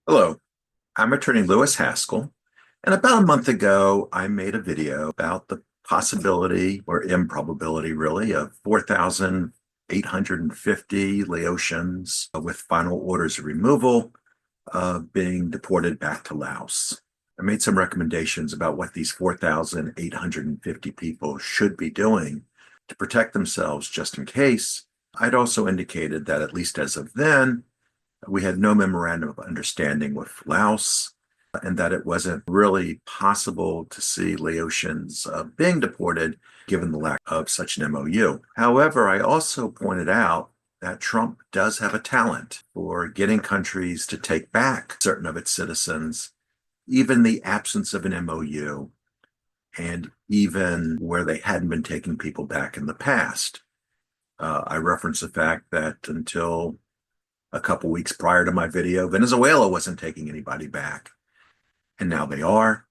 Hello, I'm attorney Louis Haskell, and about a month ago, I made a video about the possibility or improbability, really, of 4,850 Laotians with final orders of removal being deported back to Laos. I made some recommendations about what these 4,850 people should be doing to protect themselves just in case. I'd also indicated that, at least as of then, we had no memorandum of understanding with Laos, and that it wasn't really possible to see Laotians being deported given the lack of such an MOU. However, I also pointed out that Trump does have a talent for getting countries to take back certain of its citizens, even the absence of an MOU, and even where they hadn't been taking people back in the past. I referenced the fact that until a couple weeks prior to my video, Venezuela wasn't taking anybody back, and now they are.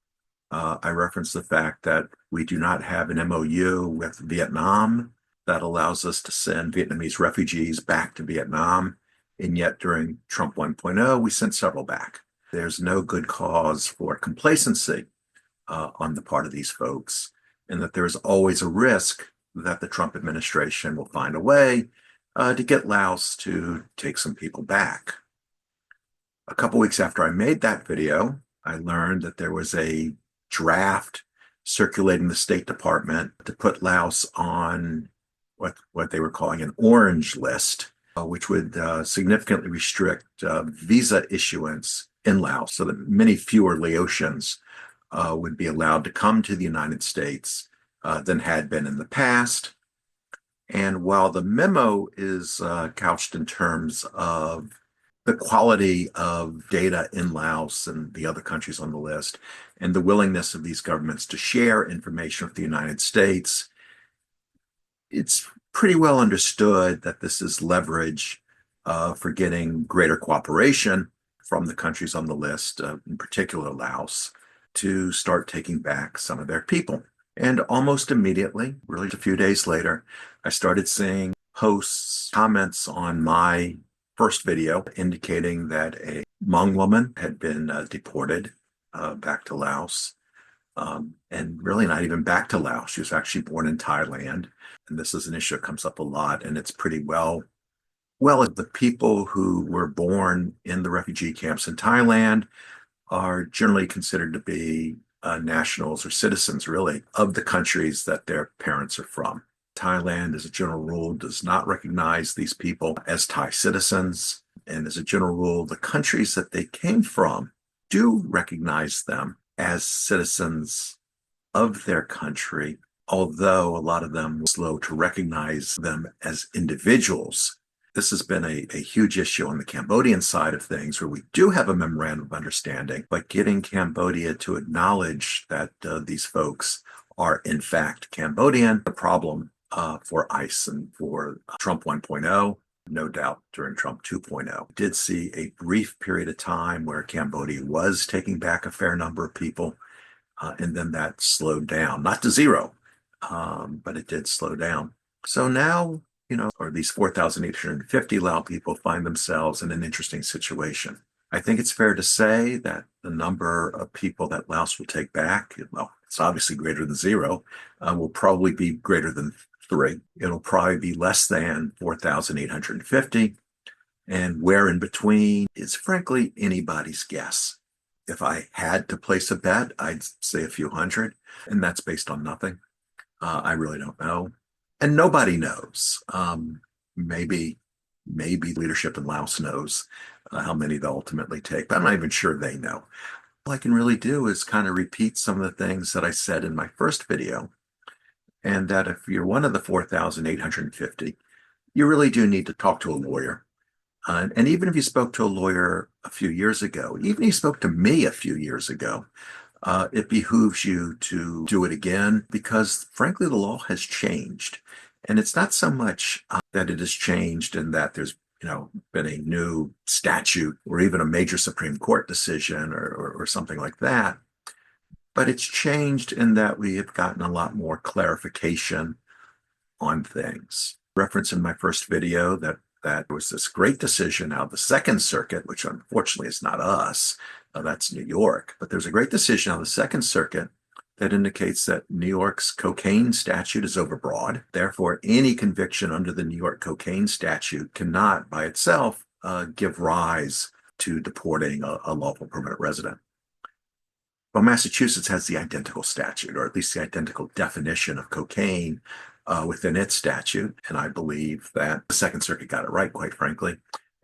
I referenced the fact that we do not have an MOU with Vietnam that allows us to send Vietnamese refugees back to Vietnam. And yet, during Trump 1.0, we sent several back. There's no good cause for complacency on the part of these folks, and that there's always a risk that the Trump administration will find a way to get Laos to take some people back. A couple weeks after I made that video, I learned that there was a draft circulating the State Department to put Laos on what they were calling an orange list, which would significantly restrict visa issuance in Laos so that many fewer Laotians would be allowed to come to the United States than had been in the past. And while the memo is couched in terms of the quality of data in Laos and the other countries on the list, and the willingness of these governments to share information with the United States, it's pretty well understood that this is leverage for getting greater cooperation from the countries on the list, in particular Laos, to start taking back some of their people. And almost immediately, really a few days later, I started seeing posts, comments on my first video indicating that a Hmong woman had been deported back to Laos. And really not even back to Laos. She was actually born in Thailand. And this is an issue that comes up a lot, and it's pretty well, the people who were born in the refugee camps in Thailand are generally considered to be nationals or citizens, really, of the countries that their parents are from. Thailand, as a general rule, does not recognize these people as Thai citizens. And as a general rule, the countries that they came from do recognize them as citizens of their country, although a lot of them were slow to recognize them as individuals. This has been a huge issue on the Cambodian side of things, where we do have a memorandum of understanding, but getting Cambodia to acknowledge that these folks are in fact Cambodian, a problem for ICE and for Trump 1.0. No doubt during Trump 2.0. Did see a brief period of time where Cambodia was taking back a fair number of people, and then that slowed down, not to zero, but it did slow down. So now, or these 4,850 Lao people find themselves in an interesting situation. I think it's fair to say that the number of people that Laos will take back, well, it's obviously greater than zero, will probably be greater than three. It'll probably be less than 4,850. And where in between is frankly anybody's guess. If I had to place a bet, I'd say a few hundred, and that's based on nothing. I really don't know. And nobody knows. Maybe leadership in Laos knows how many they'll ultimately take, but I'm not even sure they know. All I can really do is kind of repeat some of the things that I said in my first video, and that if you're one of the 4,850, you really do need to talk to a lawyer. And even if you spoke to a lawyer a few years ago, even if you spoke to me a few years ago, it behooves you to do it again, because frankly, the law has changed. And it's not so much that it has changed and that there's been a new statute or even a major Supreme Court decision or something like that. But it's changed in that we have gotten a lot more clarification on things. Reference in my first video that that there was this great decision out of the Second Circuit, which unfortunately is not us, that's New York, but there's a great decision on the Second Circuit that indicates that New York's cocaine statute is overbroad. Therefore, any conviction under the New York cocaine statute cannot by itself give rise to deporting a lawful permanent resident. Well, Massachusetts has the identical statute, or at least the identical definition of cocaine within its statute. And I believe that the Second Circuit got it right, quite frankly.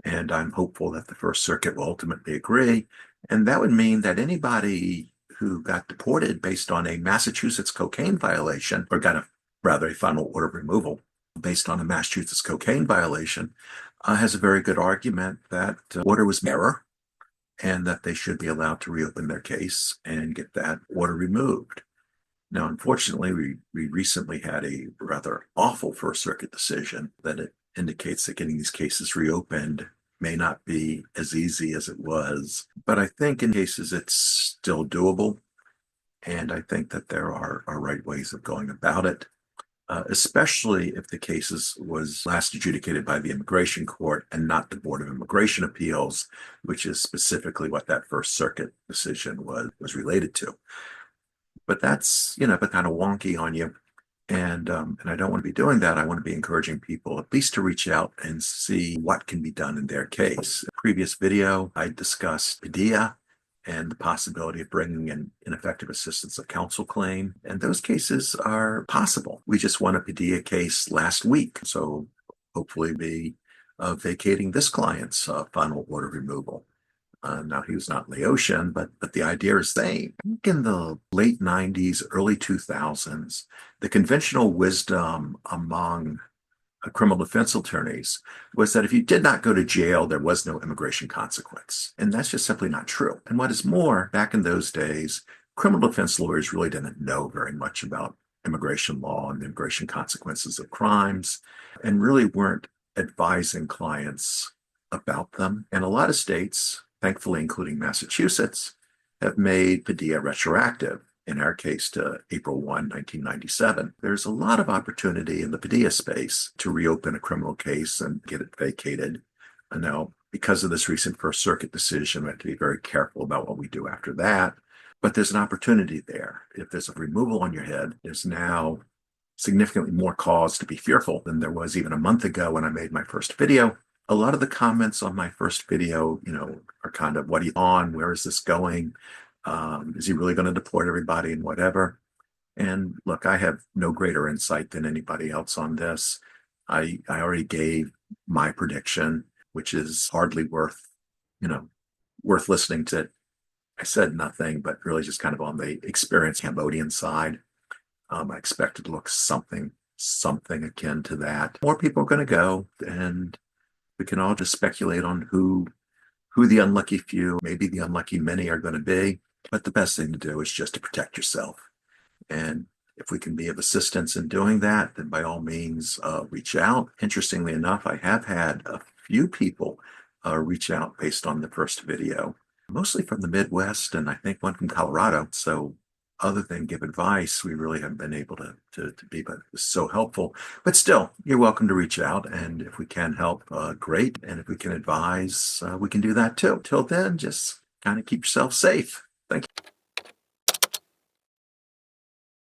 And I'm hopeful that the First Circuit will ultimately agree. And that would mean that anybody who got deported based on a Massachusetts cocaine violation, or got a final order of removal based on a Massachusetts cocaine violation, has a very good argument that order was error, and that they should be allowed to reopen their case and get that order removed. Now, unfortunately, we recently had a rather awful First Circuit decision that it indicates that getting these cases reopened may not be as easy as it was. But I think in cases it's still doable. And I think that there are right ways of going about it. Especially if the case was last adjudicated by the immigration court and not the Board of Immigration Appeals, which is specifically what that First Circuit decision was related to. But that's, kind of wonky on you. And I don't want to be doing that. I want to be encouraging people at least to reach out and see what can be done in their case. In the previous video, I discussed Padilla and the possibility of bringing an ineffective assistance of counsel claim. And those cases are possible. We just won a Padilla case last week. So hopefully be vacating this client's final order removal. Now, he was not Laotian, but the idea is the same. In the late 90s, early 2000s, the conventional wisdom among criminal defense attorneys was that if you did not go to jail, there was no immigration consequence. And that's just simply not true. And what is more, back in those days, criminal defense lawyers really didn't know very much about immigration law and immigration consequences of crimes, and really weren't advising clients about them. And a lot of states, thankfully, including Massachusetts, have made Padilla retroactive, in our case to April 1, 1997. There's a lot of opportunity in the Padilla space to reopen a criminal case and get it vacated. And now, because of this recent First Circuit decision, we have to be very careful about what we do after that. But there's an opportunity there. If there's a removal on your head, there's now significantly more cause to be fearful than there was even a month ago when I made my first video. A lot of the comments on my first video, are kind of, what are you on? Where is this going? Is he really going to deport everybody and whatever? And look, I have no greater insight than anybody else on this. I already gave my prediction, which is hardly worth listening to. I said nothing, but really just kind of on the experienced Cambodian side. I expect it to look something akin to that. More people are going to go, and we can all just speculate on who the unlucky few, maybe the unlucky many are going to be. But the best thing to do is just to protect yourself. And if we can be of assistance in doing that, then by all means, reach out. Interestingly enough, I have had a few people reach out based on the first video, mostly from the Midwest, and I think one from Colorado. So other than give advice, we really haven't been able to be so helpful. But still, you're welcome to reach out. And if we can help, great. And if we can advise, we can do that too. Till then, just kind of keep yourself safe.